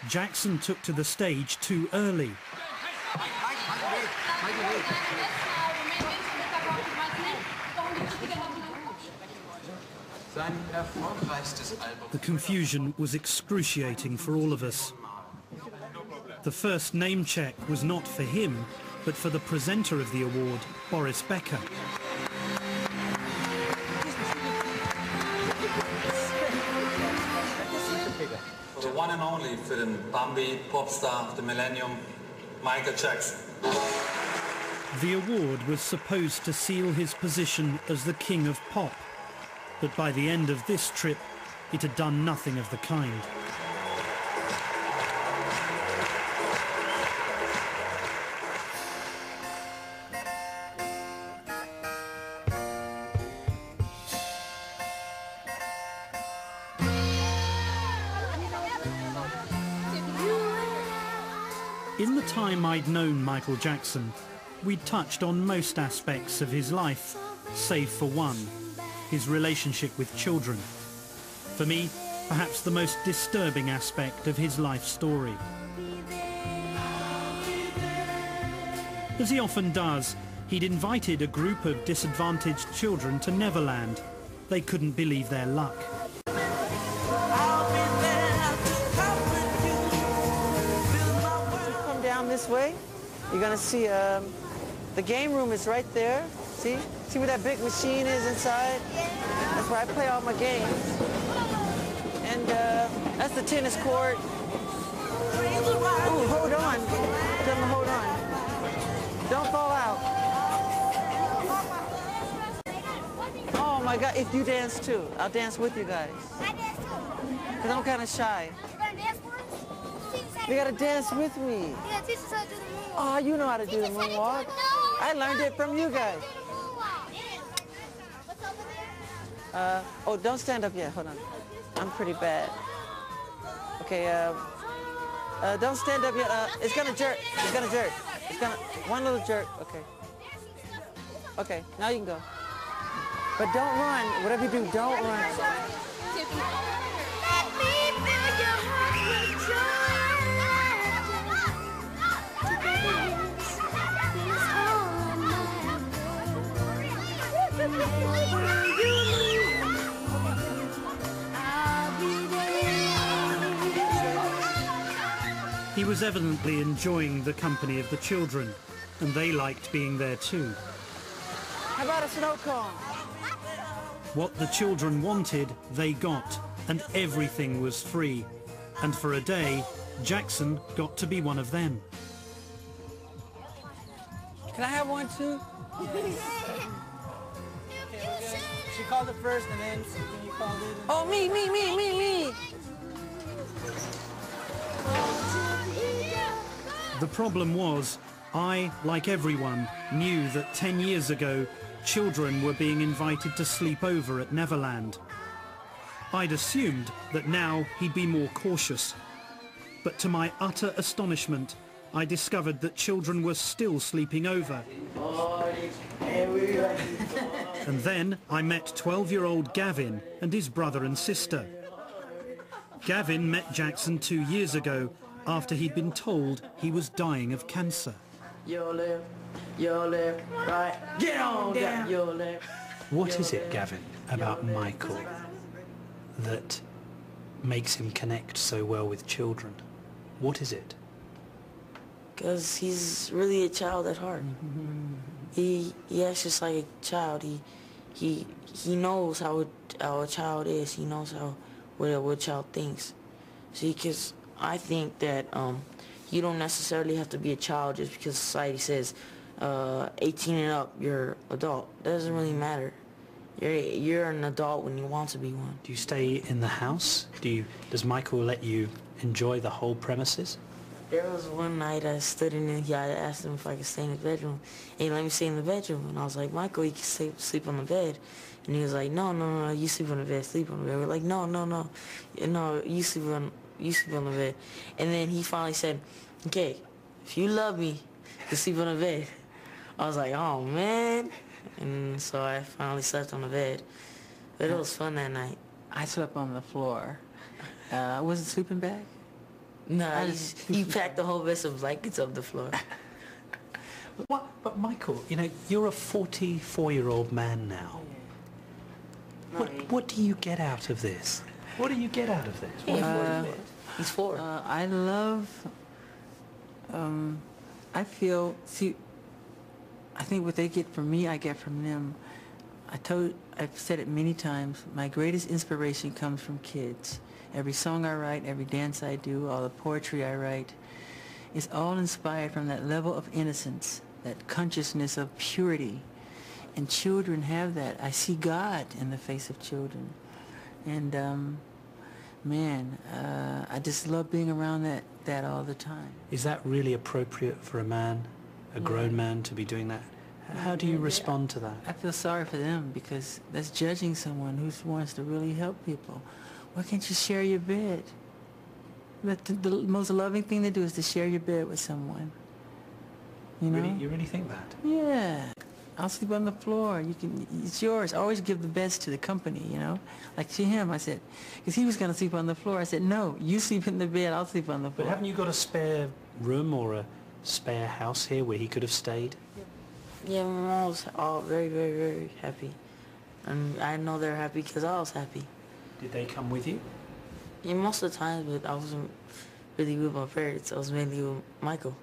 Jackson took to the stage too early. The confusion was excruciating for all of us. The first name check was not for him, but for the presenter of the award, Boris Becker. The one and only für den Bambi Popstar of the Millennium, Michael Jackson. The award was supposed to seal his position as the king of pop, but by the end of this trip, it had done nothing of the kind. In the time I'd known Michael Jackson, we'd touched on most aspects of his life, save for one, his relationship with children. For me, perhaps the most disturbing aspect of his life story. As he often does, he'd invited a group of disadvantaged children to Neverland. They couldn't believe their luck. This way, you're gonna see the game room is right there. See where that big machine is inside? That's where I play all my games. And that's the tennis court. Ooh, hold on. Tell them to hold on. Don't fall out. Oh my God, if you dance too, I'll dance with you guys. I dance too. Because I'm kind of shy. You gotta dance with me. Yeah, teach us how to do the moonwalk. Oh, you know how to do the moonwalk. No, I learned it from you guys. What's over there? Oh, don't stand up yet. Hold on. I'm pretty bad. Okay, don't stand up yet. It's gonna jerk. It's gonna jerk. It's gonna, one little jerk. Okay. Okay, now you can go. But don't run. Whatever you do, don't run. He was evidently enjoying the company of the children, and they liked being there too. How about a snow cone? What the children wanted, they got, and everything was free. And for a day, Jackson got to be one of them. Can I have one too? She called it first, and then you called it. Oh, me. The problem was, I, like everyone, knew that 10 years ago, children were being invited to sleep over at Neverland. I'd assumed that now he'd be more cautious. But to my utter astonishment, I discovered that children were still sleeping over. And then I met 12-year-old Gavin and his brother and sister. Gavin met Jackson 2 years ago after he'd been told he was dying of cancer. Your left, right, get on down, your left. What is it, Gavin, about Michael that makes him connect so well with children? What is it? Because he's really a child at heart. He acts just like a child. He knows how a child is. He knows what a child thinks. See, because I think that you don't necessarily have to be a child just because society says 18 and up, you're adult. That doesn't really matter. You're an adult when you want to be one. Do you stay in the house? Does Michael let you enjoy the whole premises? There was one night I stood in there, I asked him if I could stay in the bedroom. And he let me stay in the bedroom. And I was like, Michael, you can sleep on the bed. And he was like, no, you sleep on the bed, sleep on the bed. We're like, no, you sleep on the bed. And then he finally said, okay, if you love me, you sleep on the bed. I was like, oh, man. And so I finally slept on the bed. But it was fun that night. I slept on the floor. Was it a sleeping bag? Nah, he packed the whole vest of blankets on the floor. What? But Michael, you know, you're a 44-year-old man now. What do you get out of this? What do you get out of this? He's 4. I love, I feel, see, I think what they get from me, I get from them. I've said it many times, my greatest inspiration comes from kids. Every song I write, every dance I do, all the poetry I write, is all inspired from that level of innocence, that consciousness of purity. And children have that. I see God in the face of children. And man, I just love being around that all the time. Is that really appropriate for a man, a grown man, to be doing that? How do you respond to that? I feel sorry for them because that's judging someone who wants to really help people. Why can't you share your bed? The most loving thing to do is to share your bed with someone. You know? Really, you really think that? Yeah. I'll sleep on the floor. It's yours. Always give the best to the company, you know? Like to him, I said, because he was going to sleep on the floor. I said, no, you sleep in the bed, I'll sleep on the floor. But haven't you got a spare room or a spare house here where he could have stayed? Yeah, my mom was all very, very, very happy. And I know they're happy because I was happy. Did they come with you? Yeah, most of the time, but I wasn't really with my parents. I was mainly with Michael.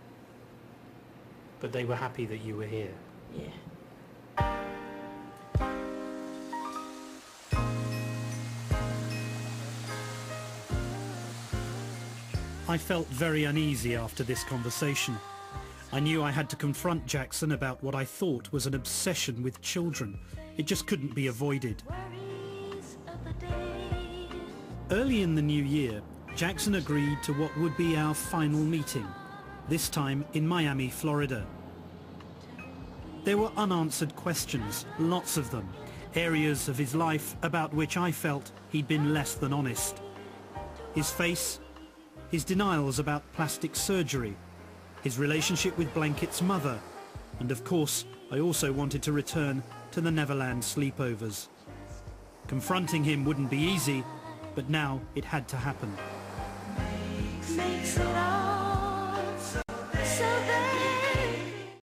But they were happy that you were here? Yeah. I felt very uneasy after this conversation. I knew I had to confront Jackson about what I thought was an obsession with children. It just couldn't be avoided. Early in the new year, Jackson agreed to what would be our final meeting, this time in Miami, Florida. There were unanswered questions, lots of them, areas of his life about which I felt he'd been less than honest. His face, his denials about plastic surgery, his relationship with Blanket's mother, and of course, I also wanted to return to the Neverland sleepovers. Confronting him wouldn't be easy, but now it had to happen.